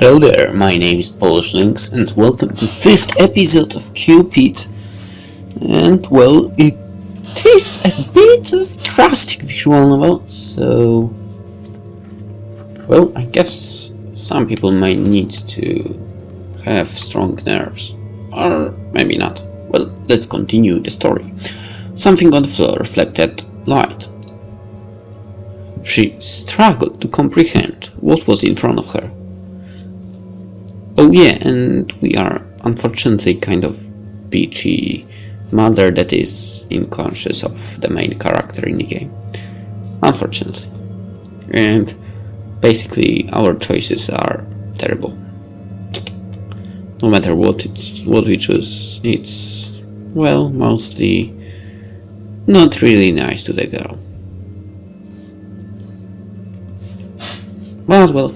Hello there, my name is PolishLynx and welcome to first episode of Cupid. And well, it is a bit of drastic visual novel, so well, I guess some people might need to have strong nerves, or maybe not. Well, let's continue the story. Something on the floor reflected light. She struggled to comprehend what was in front of her. Oh yeah, and we are unfortunately kind of bitchy mother that is unconscious of the main character in the game. Unfortunately. And basically our choices are terrible. No matter what we choose, it's, well, mostly not really nice to the girl. But well,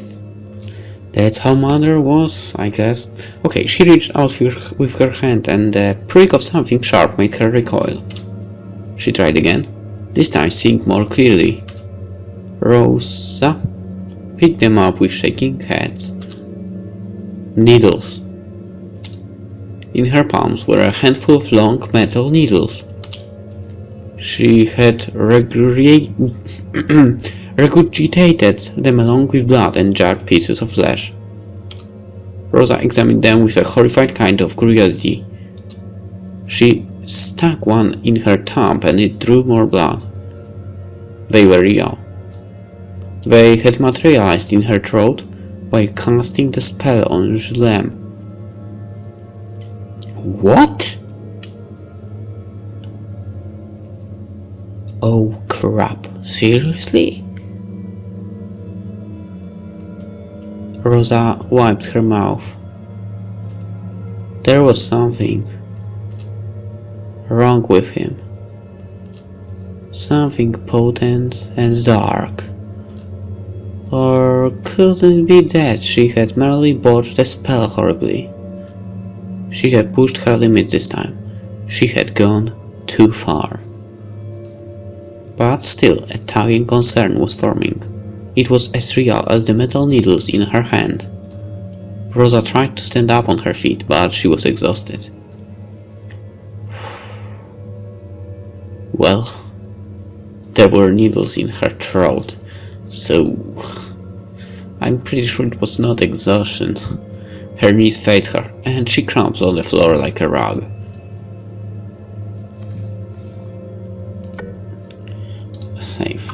that's how mother was, I guess. Okay, she reached out with her hand and the prick of something sharp made her recoil. She tried again, this time seeing more clearly. Rosa picked them up with shaking hands. Needles. In her palms were a handful of long metal needles. She had regurgitated them along with blood and jagged pieces of flesh. Rosa examined them with a horrified kind of curiosity. She stuck one in her thumb and it drew more blood. They were real. They had materialized in her throat while casting the spell on Julem. What? Oh crap, seriously? Rosa wiped her mouth. There was something wrong with him. Something potent and dark. Or couldn't it be that she had merely botched the spell horribly? She had pushed her limits this time. She had gone too far. But still, a tugging concern was forming. It was as real as the metal needles in her hand. Rosa tried to stand up on her feet, but she was exhausted. Well, there were needles in her throat, so I'm pretty sure it was not exhaustion. Her knees failed her, and she crumpled on the floor like a rug. Safe.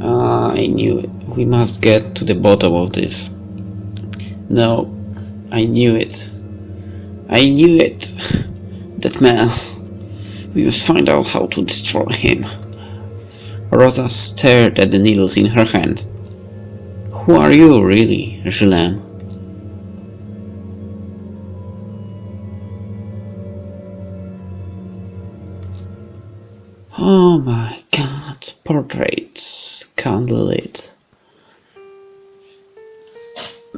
I knew it. We must get to the bottom of this. No, I knew it. I knew it. That man. We must find out how to destroy him. Rosa stared at the needles in her hand. Who are you, really, Julem? Oh my god, portraits, candlelit.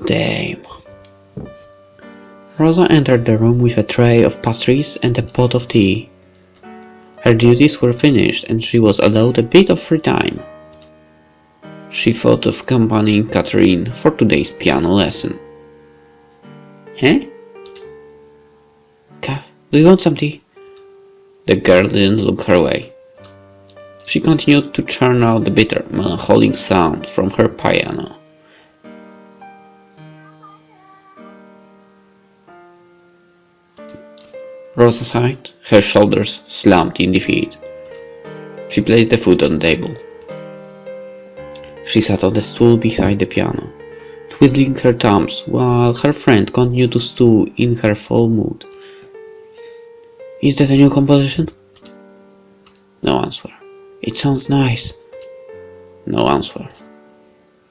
Damn. Rosa entered the room with a tray of pastries and a pot of tea. Her duties were finished and she was allowed a bit of free time. She thought of accompanying Catherine for today's piano lesson. Huh? Kath, do you want some tea? The girl didn't look her way. She continued to churn out the bitter, melancholic sound from her piano. Rosa sighed, her shoulders slumped in defeat. She placed the food on the table. She sat on the stool beside the piano, twiddling her thumbs while her friend continued to stew in her full mood. Is that a new composition? No answer. It sounds nice. No answer.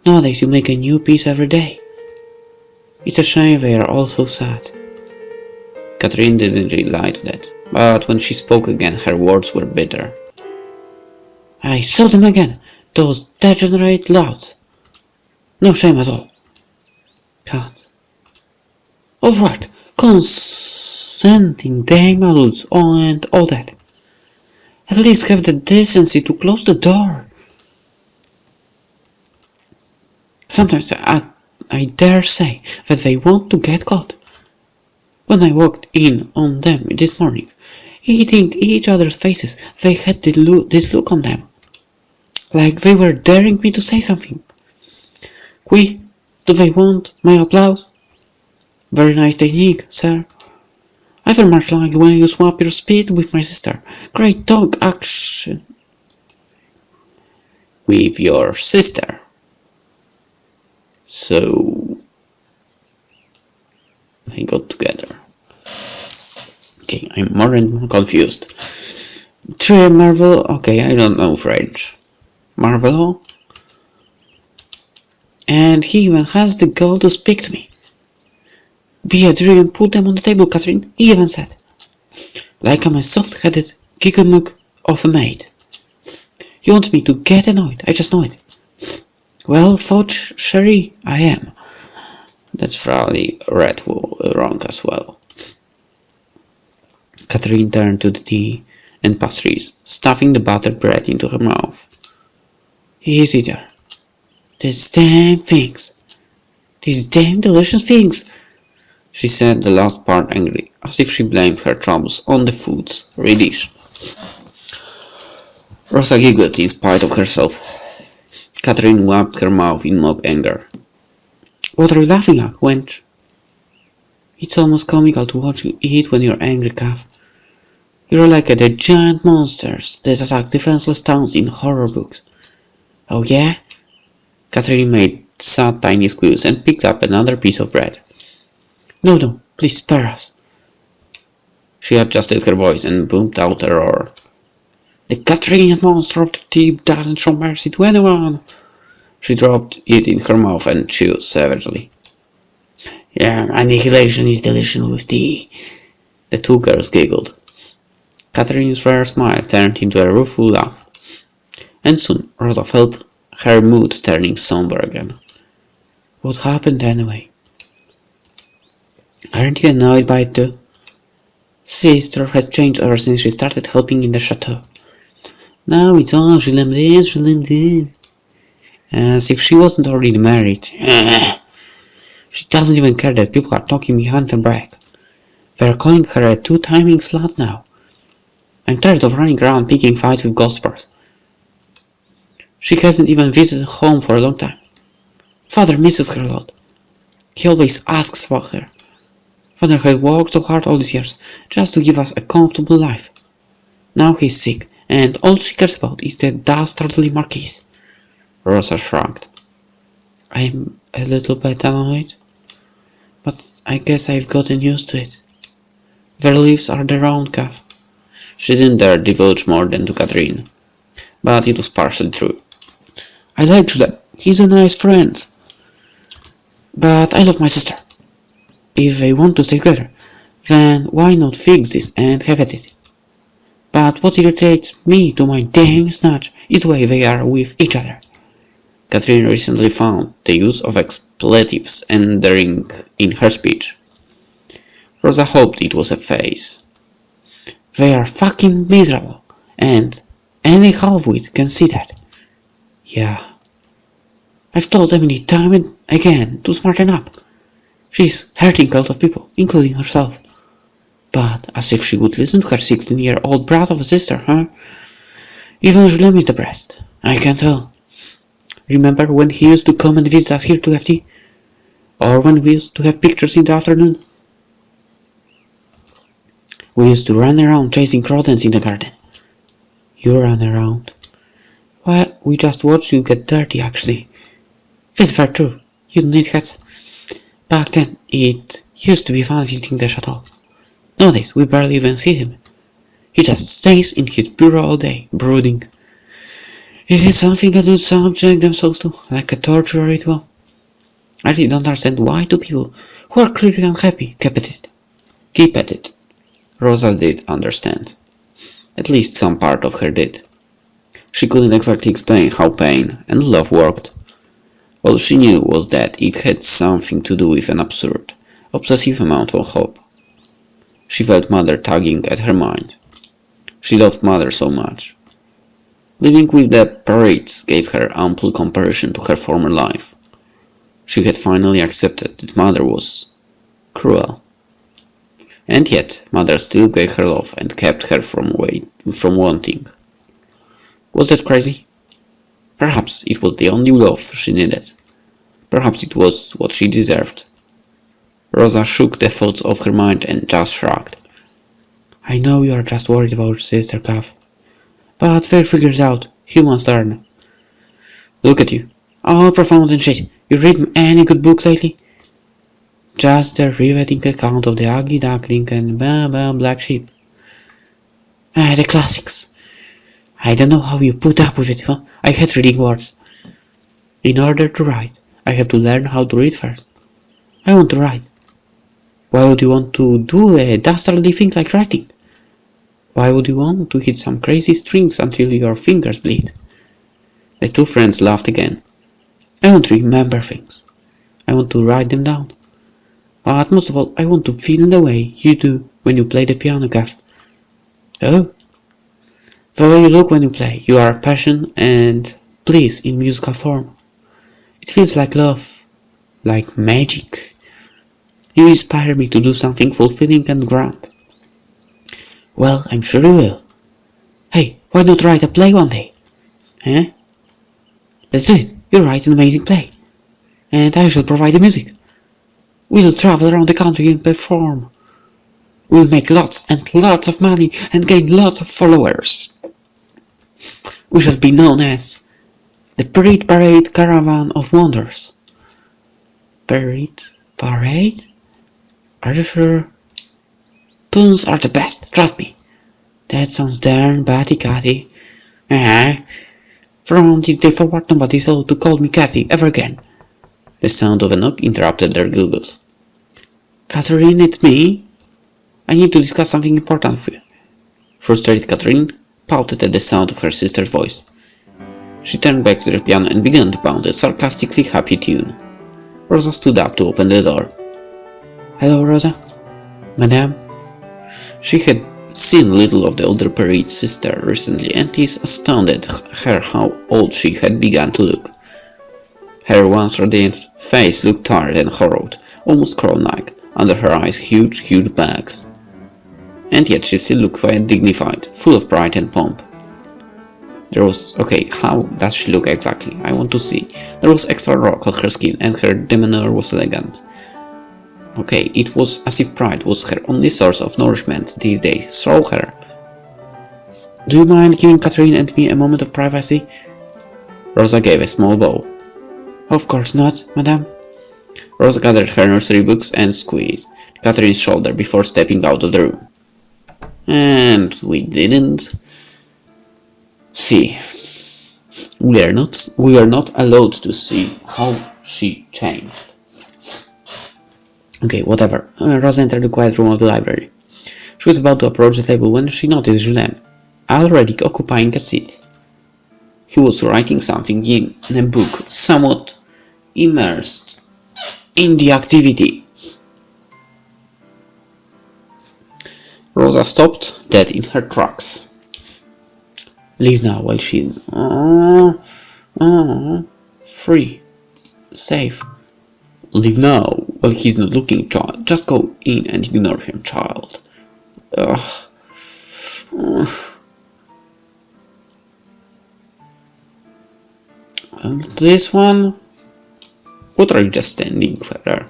Nowadays you make a new piece every day. It's a shame they are all so sad. Catherine didn't reply to that, but when she spoke again her words were bitter. I saw them again, those degenerate louts. No shame at all. Cut. Alright, consenting dame alludes and all that. At least have the decency to close the door. Sometimes I dare say that they want to get caught. When I walked in on them this morning, eating each other's faces, they had this look on them, like they were daring me to say something. Qui, do they want my applause? Very nice technique, sir. I very much like when you swap your speed with my sister. Great dog action. With your sister. So they got together. Okay, I'm more and more confused. Très Marvel. Okay, I don't know French. Marvelo. And he even has the gall to speak to me. Be a dream and put them on the table, Catherine, he even said. Like I'm a soft-headed gigamug of a maid. You want me to get annoyed, I just know it. Well, Fudge Sherry, I am. That's probably wrong as well. Catherine turned to the tea and pastries, stuffing the buttered bread into her mouth. Easy there. These damn things. These damn delicious things. She said the last part angrily, as if she blamed her troubles on the food's redish. Rosa giggled in spite of herself. Catherine wiped her mouth in mock anger. What are you laughing at, wench? It's almost comical to watch you eat when you're angry, calf. You're like the giant monsters that attack defenseless towns in horror books. Oh yeah? Catherine made sad tiny squeals and picked up another piece of bread. No, please spare us. She adjusted her voice and boomed out a roar. The Catherine monster of the deep doesn't show mercy to anyone. She dropped it in her mouth and chewed savagely. Yeah, annihilation is delicious with tea. The two girls giggled. Catherine's rare smile turned into a rueful laugh. And soon Rosa felt her mood turning somber again. What happened anyway? Aren't you annoyed by it too? Sister has changed ever since she started helping in the chateau. Now it's all je l'aime this. As if she wasn't already married. She doesn't even care that people are talking behind her back. They're calling her a two-timing slut now. I'm tired of running around picking fights with gossipers. She hasn't even visited home for a long time. Father misses her a lot. He always asks about her. Father has worked so hard all these years just to give us a comfortable life. Now he's sick, and all she cares about is the dastardly Marquis. Rosa shrugged. I'm a little bit annoyed, but I guess I've gotten used to it. Their lives are their own, calf. She didn't dare divulge more than to Catherine, but it was partially true. I like Jules. He's a nice friend. But I love my sister. If they want to stay together, then why not fix this and have at it? But what irritates me to my damn snatch is the way they are with each other. Catherine recently found the use of expletives endearing in her speech. Rosa hoped it was a phase. They are fucking miserable, and any half-wit can see that. Yeah. I've told Emily time and again to smarten up. She's hurting a lot of people, including herself. But as if she would listen to her 16-year-old brat of a sister, huh? Even Julien is depressed. I can tell. Remember when he used to come and visit us here to have tea? Or when we used to have pictures in the afternoon? We used to run around chasing rodents in the garden. You ran around. Well, we just watched you get dirty, actually. This is very true. You don't need hats. Back then, it used to be fun visiting the chateau. Nowadays, we barely even see him. He just stays in his bureau all day, brooding. Is it something adults subject themselves to, like a torture ritual? I really don't understand why do people who are clearly unhappy keep at it. Rosa did understand. At least some part of her did. She couldn't exactly explain how pain and love worked. All she knew was that it had something to do with an absurd, obsessive amount of hope. She felt Mother tugging at her mind. She loved Mother so much. Living with the Parades gave her ample comparison to her former life. She had finally accepted that Mother was cruel. And yet, Mother still gave her love and kept her from wanting. Was that crazy? Perhaps it was the only love she needed. Perhaps it was what she deserved. Rosa shook the thoughts off her mind and just shrugged. I know you are just worried about Sister Cuff. But we'll figure it out. Humans learn. Look at you. All profound and shit. You read any good book lately? Just the riveting account of the ugly duckling and black sheep. The classics. I don't know how you put up with it, huh? I hate reading words. In order to write, I have to learn how to read first. I want to write. Why would you want to do a dastardly thing like writing? Why would you want to hit some crazy strings until your fingers bleed? The two friends laughed again. I want to remember things. I want to write them down. But most of all, I want to feel the way you do when you play the piano, Gav. Oh? The way you look when you play, you are passion and bliss in musical form. It feels like love, like magic. You inspire me to do something fulfilling and grand. Well, I'm sure you will. Hey, why not write a play one day? Huh? Let's do it. You write an amazing play. And I shall provide the music. We'll travel around the country and perform. We'll make lots and lots of money and gain lots of followers. We shall be known as the Parade Caravan of Wonders. Parade? Are you sure? Puns are the best, trust me. That sounds darn batty-catty. From this day forward, nobody's allowed to call me Cathy ever again. The sound of a knock interrupted their giggles. Catherine, it's me. I need to discuss something important with you. Frustrated Catherine pouted at the sound of her sister's voice. She turned back to the piano and began to pound a sarcastically happy tune. Rosa stood up to open the door. Hello, Rosa. Madame? She had seen little of the older Parade's sister recently, and it astounded her how old she had begun to look. Her once radiant face looked tired and harrowed, almost crow-like, under her eyes huge bags. And yet she still looked quite dignified, full of pride and pomp. How does she look exactly? I want to see. There was extra rock on her skin, and her demeanor was elegant. It was as if pride was her only source of nourishment these days. Show her. Do you mind giving Catherine and me a moment of privacy? Rosa gave a small bow. Of course not, madame. Rosa gathered her nursery books and squeezed Catherine's shoulder before stepping out of the room. And we didn't see. We are not allowed to see how she changed. Whatever. Rosa entered the quiet room of the library. She was about to approach the table when she noticed Julien, already occupying a seat. He was writing something in a book, somewhat immersed in the activity. Rosa stopped dead in her tracks. Leave now while she... free. Safe. Leave now while he's not looking, child. Just go in and ignore him, child. And this one? What are you just standing there?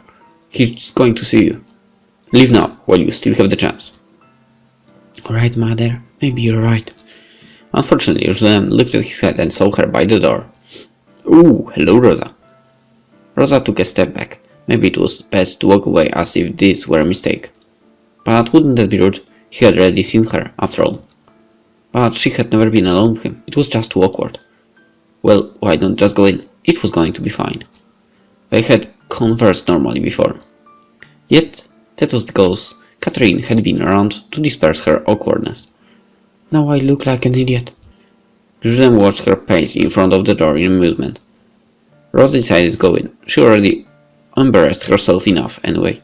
He's going to see you. Leave now while you still have the chance. Alright, mother. Maybe you're right. Unfortunately, Julien lifted his head and saw her by the door. Ooh, hello, Rosa. Rosa took a step back. Maybe it was best to walk away as if this were a mistake. But wouldn't that be rude? He had already seen her, after all. But she had never been alone with him. It was just too awkward. Well, why not just go in? It was going to be fine. They had conversed normally before. Yet, that was because Catherine had been around to disperse her awkwardness. Now I look like an idiot. Julien watched her pace in front of the door in amusement. Rosa decided to go in. She already embarrassed herself enough, anyway.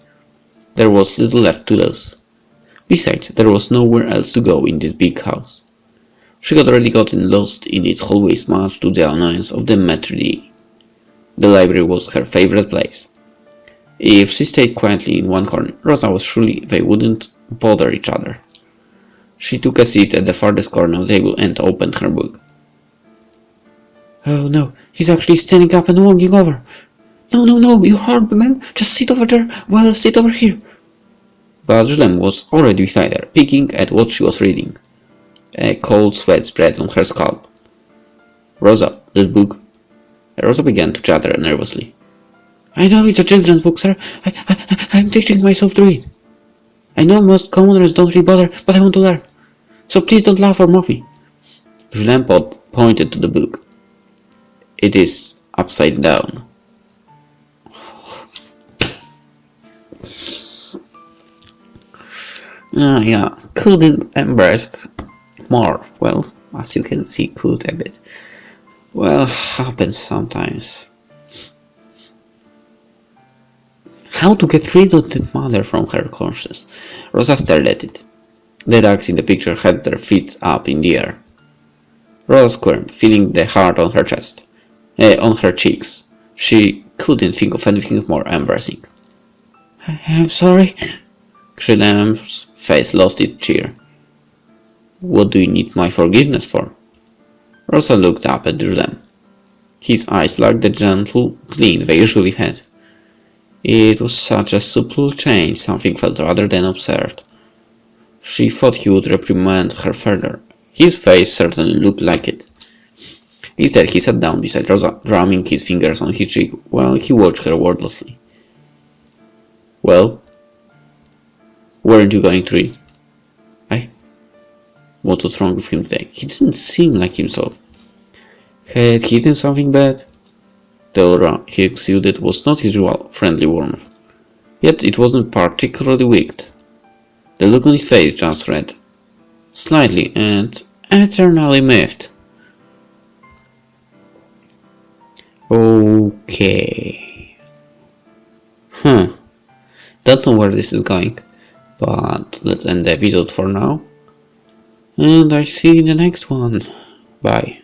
There was little left to lose. Besides, there was nowhere else to go in this big house. She had already gotten lost in its hallways, much to the annoyance of the maitre d'. The library was her favorite place. If she stayed quietly in one corner, Rosa was sure they wouldn't bother each other. She took a seat at the farthest corner of the table and opened her book. Oh no, he's actually standing up and walking over. No, you horrible man, just sit over there while I sit over here. But Julem was already beside her, picking at what she was reading. A cold sweat spread on her scalp. Rosa, that book. Rosa began to chatter nervously. I know it's a children's book, sir. I'm teaching myself to read. I know most commoners don't read bother, but I want to learn. So please don't laugh or mock me. Julien pointed to the book. It is upside down. Yeah, couldn't embarrassed more. Well, as you can see, could a bit. Well, happens sometimes. How to get rid of that mother from her conscience? Rosa stared at it. The ducks in the picture had their feet up in the air. Rosa squirmed, feeling the heart on her chest, on her cheeks. She couldn't think of anything more embarrassing. I'm sorry. Julem's face lost its cheer. What do you need my forgiveness for? Rosa looked up at Julem. His eyes lacked the gentle glint they usually had. It was such a subtle change, something felt rather than absurd. She thought he would reprimand her further. His face certainly looked like it. Instead, he sat down beside Rosa, drumming his fingers on his cheek while he watched her wordlessly. Well? Weren't you going to read? What was wrong with him today? He didn't seem like himself. Had he done something bad? The aura he exuded was not his usual friendly warmth. Yet it wasn't particularly wicked. The look on his face just read. Slightly and eternally miffed. Okay. Don't know where this is going, but let's end the episode for now. And I see you in the next one. Bye.